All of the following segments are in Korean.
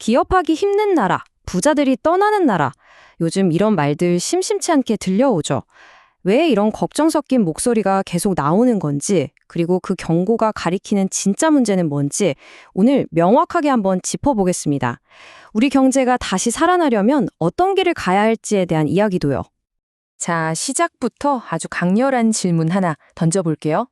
기업하기 힘든 나라, 부자들이 떠나는 나라. 요즘 이런 말들 심심치 않게 들려오죠. 왜 이런 걱정 섞인 목소리가 계속 나오는 건지, 그리고 그 경고가 가리키는 진짜 문제는 뭔지 오늘 명확하게 한번 짚어보겠습니다. 우리 경제가 다시 살아나려면 어떤 길을 가야 할지에 대한 이야기도요. 자, 시작부터 아주 강렬한 질문 하나 던져볼게요.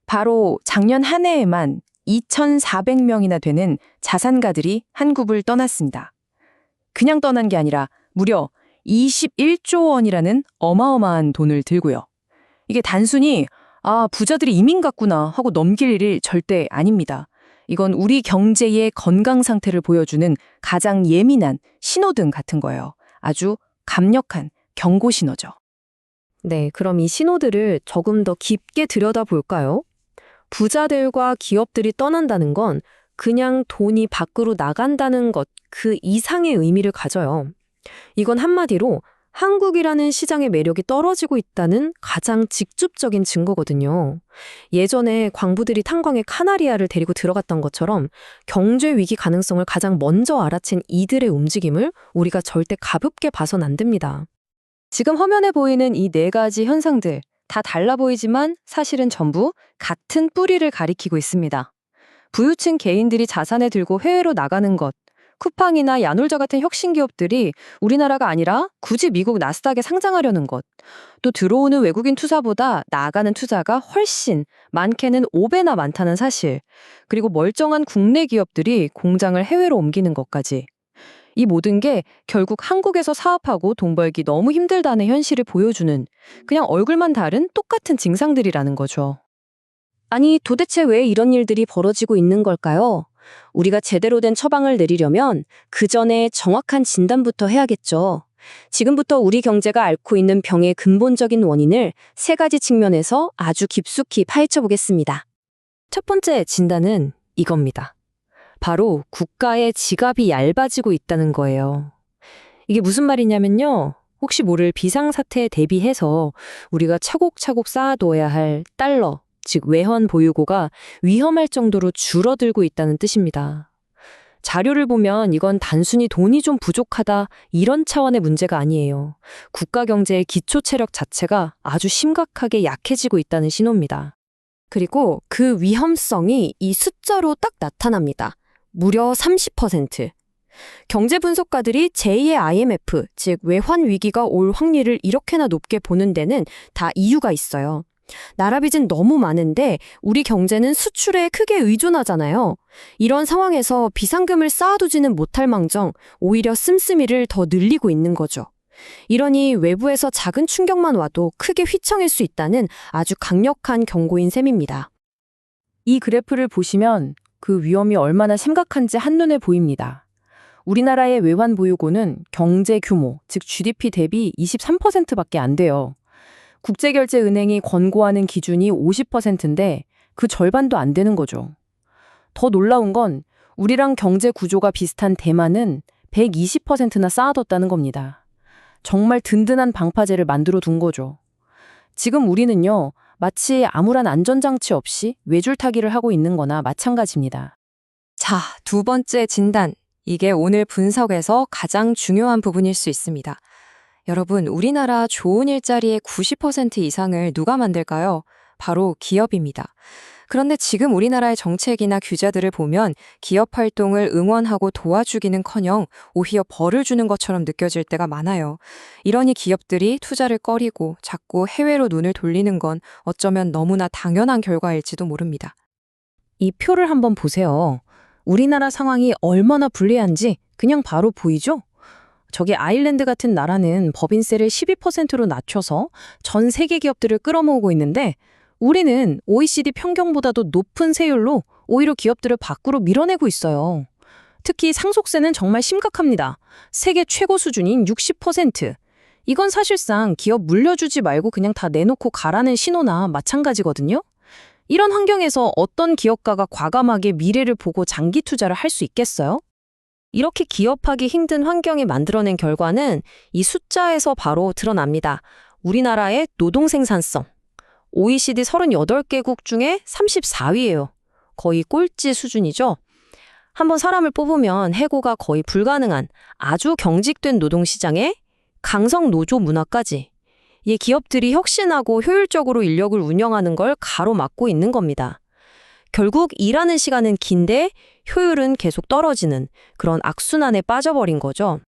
바로 작년 한 해에만 2,400명이나 되는 자산가들이 한국을 떠났습니다. 그냥 떠난 게 아니라 무려 21조 원이라는 어마어마한 돈을 들고요. 이게 단순히 부자들이 이민 갔구나 하고 넘길 일이 절대 아닙니다. 이건 우리 경제의 건강 상태를 보여주는 가장 예민한 신호등 같은 거예요. 아주 강력한 경고 신호죠. 네, 그럼 이 신호들을 조금 더 깊게 들여다볼까요? 부자들과 기업들이 떠난다는 건 그냥 돈이 밖으로 나간다는 것, 그 이상의 의미를 가져요. 이건 한마디로 한국이라는 시장의 매력이 떨어지고 있다는 가장 직접적인 증거거든요. 예전에 광부들이 탄광에 카나리아를 데리고 들어갔던 것처럼 경제 위기 가능성을 가장 먼저 알아챈 이들의 움직임을 우리가 절대 가볍게 봐선 안 됩니다. 지금 화면에 보이는 이 네 가지 현상들, 다 달라 보이지만 사실은 전부 같은 뿌리를 가리키고 있습니다. 부유층 개인들이 자산을 들고 해외로 나가는 것, 쿠팡이나 야놀자 같은 혁신 기업들이 우리나라가 아니라 굳이 미국 나스닥에 상장하려는 것, 또 들어오는 외국인 투자보다 나가는 투자가 훨씬 많게는 5배나 많다는 사실, 그리고 멀쩡한 국내 기업들이 공장을 해외로 옮기는 것까지. 이 모든 게 결국 한국에서 사업하고 돈 벌기 너무 힘들다는 현실을 보여주는 그냥 얼굴만 다른 똑같은 증상들이라는 거죠. 아니, 도대체 왜 이런 일들이 벌어지고 있는 걸까요? 우리가 제대로 된 처방을 내리려면 그 전에 정확한 진단부터 해야겠죠. 지금부터 우리 경제가 앓고 있는 병의 근본적인 원인을 세 가지 측면에서 아주 깊숙이 파헤쳐 보겠습니다. 첫 번째 진단은 이겁니다. 바로 국가의 지갑이 얇아지고 있다는 거예요. 이게 무슨 말이냐면요. 혹시 모를 비상사태에 대비해서 우리가 차곡차곡 쌓아둬야 할 달러, 즉 외환 보유고가 위험할 정도로 줄어들고 있다는 뜻입니다. 자료를 보면 이건 단순히 돈이 좀 부족하다 이런 차원의 문제가 아니에요. 국가 경제의 기초 체력 자체가 아주 심각하게 약해지고 있다는 신호입니다. 그리고 그 위험성이 이 숫자로 딱 나타납니다. 무려 30%. 경제 분석가들이 제2의 IMF, 즉 외환 위기가 올 확률을 이렇게나 높게 보는 데는 다 이유가 있어요. 나라 빚은 너무 많은데 우리 경제는 수출에 크게 의존하잖아요. 이런 상황에서 비상금을 쌓아두지는 못할 망정 오히려 씀씀이를 더 늘리고 있는 거죠. 이러니 외부에서 작은 충격만 와도 크게 휘청일 수 있다는 아주 강력한 경고인 셈입니다. 이 그래프를 보시면 그 위험이 얼마나 심각한지 한눈에 보입니다. 우리나라의 외환 보유고는 경제 규모, 즉 GDP 대비 23%밖에 안 돼요. 국제결제은행이 권고하는 기준이 50%인데 그 절반도 안 되는 거죠. 더 놀라운 건 우리랑 경제 구조가 비슷한 대만은 120%나 쌓아뒀다는 겁니다. 정말 든든한 방파제를 만들어 둔 거죠. 지금 우리는요, 마치 아무런 안전장치 없이 외줄타기를 하고 있는 거나 마찬가지입니다. 자, 두 번째 진단. 이게 오늘 분석에서 가장 중요한 부분일 수 있습니다. 여러분, 우리나라 좋은 일자리의 90% 이상을 누가 만들까요? 바로 기업입니다. 그런데 지금 우리나라의 정책이나 규제들을 보면 기업 활동을 응원하고 도와주기는커녕 오히려 벌을 주는 것처럼 느껴질 때가 많아요. 이러니 기업들이 투자를 꺼리고 자꾸 해외로 눈을 돌리는 건 어쩌면 너무나 당연한 결과일지도 모릅니다. 이 표를 한번 보세요. 우리나라 상황이 얼마나 불리한지 그냥 바로 보이죠? 저기 아일랜드 같은 나라는 법인세를 12%로 낮춰서 전 세계 기업들을 끌어모으고 있는데 우리는 OECD 평균보다도 높은 세율로 오히려 기업들을 밖으로 밀어내고 있어요. 특히 상속세는 정말 심각합니다. 세계 최고 수준인 60%. 이건 사실상 기업 물려주지 말고 그냥 다 내놓고 가라는 신호나 마찬가지거든요. 이런 환경에서 어떤 기업가가 과감하게 미래를 보고 장기 투자를 할 수 있겠어요? 이렇게 기업하기 힘든 환경이 만들어낸 결과는 이 숫자에서 바로 드러납니다. 우리나라의 노동 생산성. OECD 38개국 중에 34위예요. 거의 꼴찌 수준이죠. 한번 사람을 뽑으면 해고가 거의 불가능한 아주 경직된 노동시장에 강성 노조 문화까지 이 기업들이 혁신하고 효율적으로 인력을 운영하는 걸 가로막고 있는 겁니다. 결국 일하는 시간은 긴데 효율은 계속 떨어지는 그런 악순환에 빠져버린 거죠.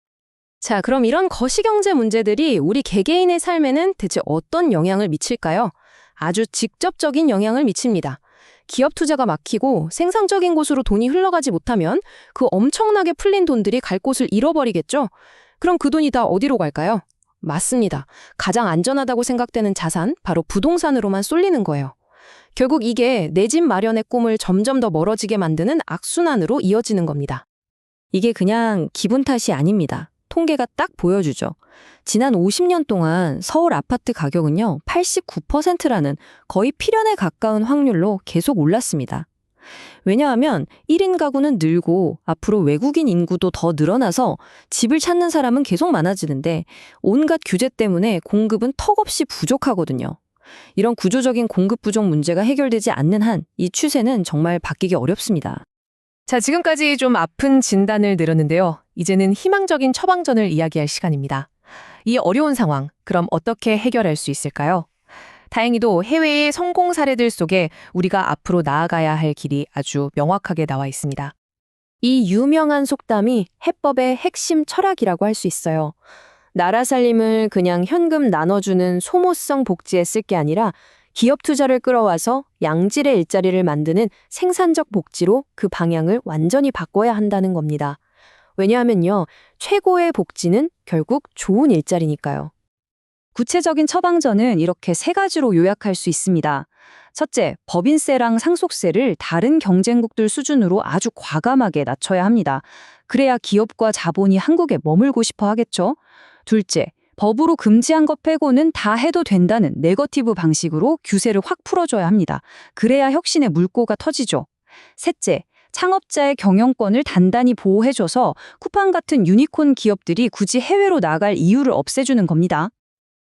자, 그럼 이런 거시경제 문제들이 우리 개개인의 삶에는 대체 어떤 영향을 미칠까요? 아주 직접적인 영향을 미칩니다. 기업 투자가 막히고 생산적인 곳으로 돈이 흘러가지 못하면 그 엄청나게 풀린 돈들이 갈 곳을 잃어버리겠죠? 그럼 그 돈이 다 어디로 갈까요? 맞습니다. 가장 안전하다고 생각되는 자산, 바로 부동산으로만 쏠리는 거예요. 결국 이게 내 집 마련의 꿈을 점점 더 멀어지게 만드는 악순환으로 이어지는 겁니다. 이게 그냥 기분 탓이 아닙니다. 통계가 딱 보여주죠. 지난 50년 동안 서울 아파트 가격은요, 89%라는 거의 필연에 가까운 확률로 계속 올랐습니다. 왜냐하면 1인 가구는 늘고 앞으로 외국인 인구도 더 늘어나서 집을 찾는 사람은 계속 많아지는데 온갖 규제 때문에 공급은 턱없이 부족하거든요. 이런 구조적인 공급 부족 문제가 해결되지 않는 한 이 추세는 정말 바뀌기 어렵습니다. 자, 지금까지 좀 아픈 진단을 내렸는데요. 이제는 희망적인 처방전을 이야기할 시간입니다. 이 어려운 상황, 그럼 어떻게 해결할 수 있을까요? 다행히도 해외의 성공 사례들 속에 우리가 앞으로 나아가야 할 길이 아주 명확하게 나와 있습니다. 이 유명한 속담이 해법의 핵심 철학이라고 할 수 있어요. 나라 살림을 그냥 현금 나눠주는 소모성 복지에 쓸 게 아니라 기업 투자를 끌어와서 양질의 일자리를 만드는 생산적 복지로 그 방향을 완전히 바꿔야 한다는 겁니다. 왜냐하면요, 최고의 복지는 결국 좋은 일자리니까요. 구체적인 처방전은 이렇게 세 가지로 요약할 수 있습니다. 첫째, 법인세랑 상속세를 다른 경쟁국들 수준으로 아주 과감하게 낮춰야 합니다. 그래야 기업과 자본이 한국에 머물고 싶어 하겠죠. 둘째, 법으로 금지한 것 빼고는 다 해도 된다는 네거티브 방식으로 규제를 확 풀어줘야 합니다. 그래야 혁신의 물꼬가 터지죠. 셋째, 창업자의 경영권을 단단히 보호해줘서 쿠팡 같은 유니콘 기업들이 굳이 해외로 나갈 이유를 없애주는 겁니다.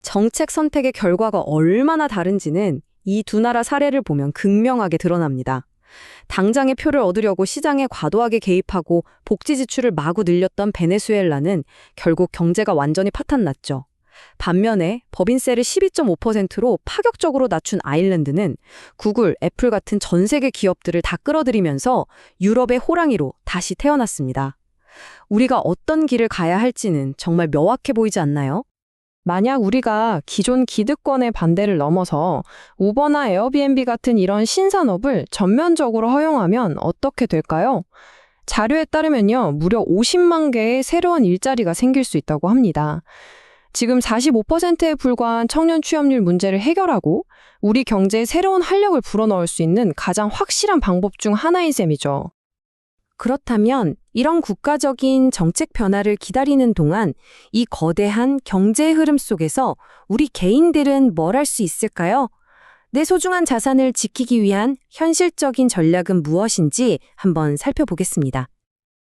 정책 선택의 결과가 얼마나 다른지는 이 두 나라 사례를 보면 극명하게 드러납니다. 당장의 표를 얻으려고 시장에 과도하게 개입하고 복지 지출을 마구 늘렸던 베네수엘라는 결국 경제가 완전히 파탄났죠. 반면에 법인세를 12.5%로 파격적으로 낮춘 아일랜드는 구글, 애플 같은 전 세계 기업들을 다 끌어들이면서 유럽의 호랑이로 다시 태어났습니다. 우리가 어떤 길을 가야 할지는 정말 명확해 보이지 않나요? 만약 우리가 기존 기득권의 반대를 넘어서 우버나 에어비앤비 같은 이런 신산업을 전면적으로 허용하면 어떻게 될까요? 자료에 따르면요, 무려 50만 개의 새로운 일자리가 생길 수 있다고 합니다. 지금 45%에 불과한 청년 취업률 문제를 해결하고 우리 경제에 새로운 활력을 불어넣을 수 있는 가장 확실한 방법 중 하나인 셈이죠. 그렇다면 이런 국가적인 정책 변화를 기다리는 동안 이 거대한 경제 흐름 속에서 우리 개인들은 뭘 할 수 있을까요? 내 소중한 자산을 지키기 위한 현실적인 전략은 무엇인지 한번 살펴보겠습니다.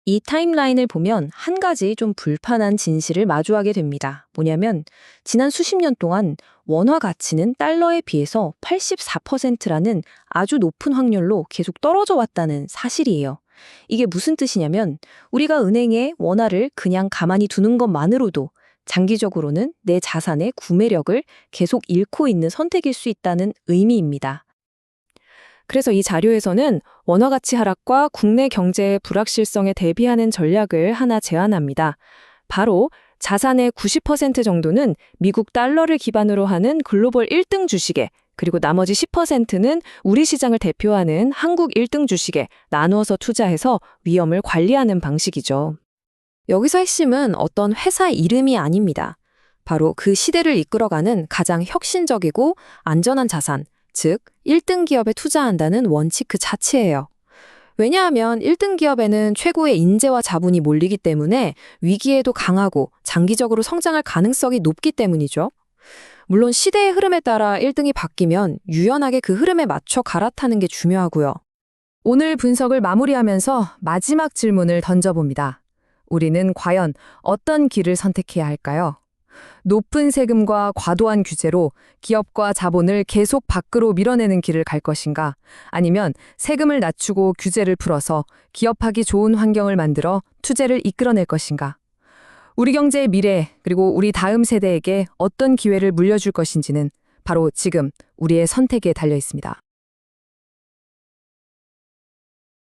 이 타임라인을 보면 한 가지 좀 불판한 진실을 마주하게 됩니다. 뭐냐면 지난 수십 년 동안 원화 가치는 달러에 비해서 84%라는 아주 높은 확률로 계속 떨어져 왔다는 사실이에요. 이게 무슨 뜻이냐면 우리가 은행에 원화를 그냥 가만히 두는 것만으로도 장기적으로는 내 자산의 구매력을 계속 잃고 있는 선택일 수 있다는 의미입니다. 그래서 이 자료에서는 원화 가치 하락과 국내 경제의 불확실성에 대비하는 전략을 하나 제안합니다. 바로 자산의 90% 정도는 미국 달러를 기반으로 하는 글로벌 1등 주식에, 그리고 나머지 10%는 우리 시장을 대표하는 한국 1등 주식에 나누어서 투자해서 위험을 관리하는 방식이죠. 여기서 핵심은 어떤 회사 이름이 아닙니다. 바로 그 시대를 이끌어가는 가장 혁신적이고 안전한 자산, 즉 1등 기업에 투자한다는 원칙 그 자체예요. 왜냐하면 1등 기업에는 최고의 인재와 자본이 몰리기 때문에 위기에도 강하고 장기적으로 성장할 가능성이 높기 때문이죠. 물론 시대의 흐름에 따라 1등이 바뀌면 유연하게 그 흐름에 맞춰 갈아타는 게 중요하고요. 오늘 분석을 마무리하면서 마지막 질문을 던져봅니다. 우리는 과연 어떤 길을 선택해야 할까요? 높은 세금과 과도한 규제로 기업과 자본을 계속 밖으로 밀어내는 길을 갈 것인가? 아니면 세금을 낮추고 규제를 풀어서 기업하기 좋은 환경을 만들어 투자를 이끌어낼 것인가? 우리 경제의 미래, 그리고 우리 다음 세대에게 어떤 기회를 물려줄 것인지는 바로 지금 우리의 선택에 달려 있습니다.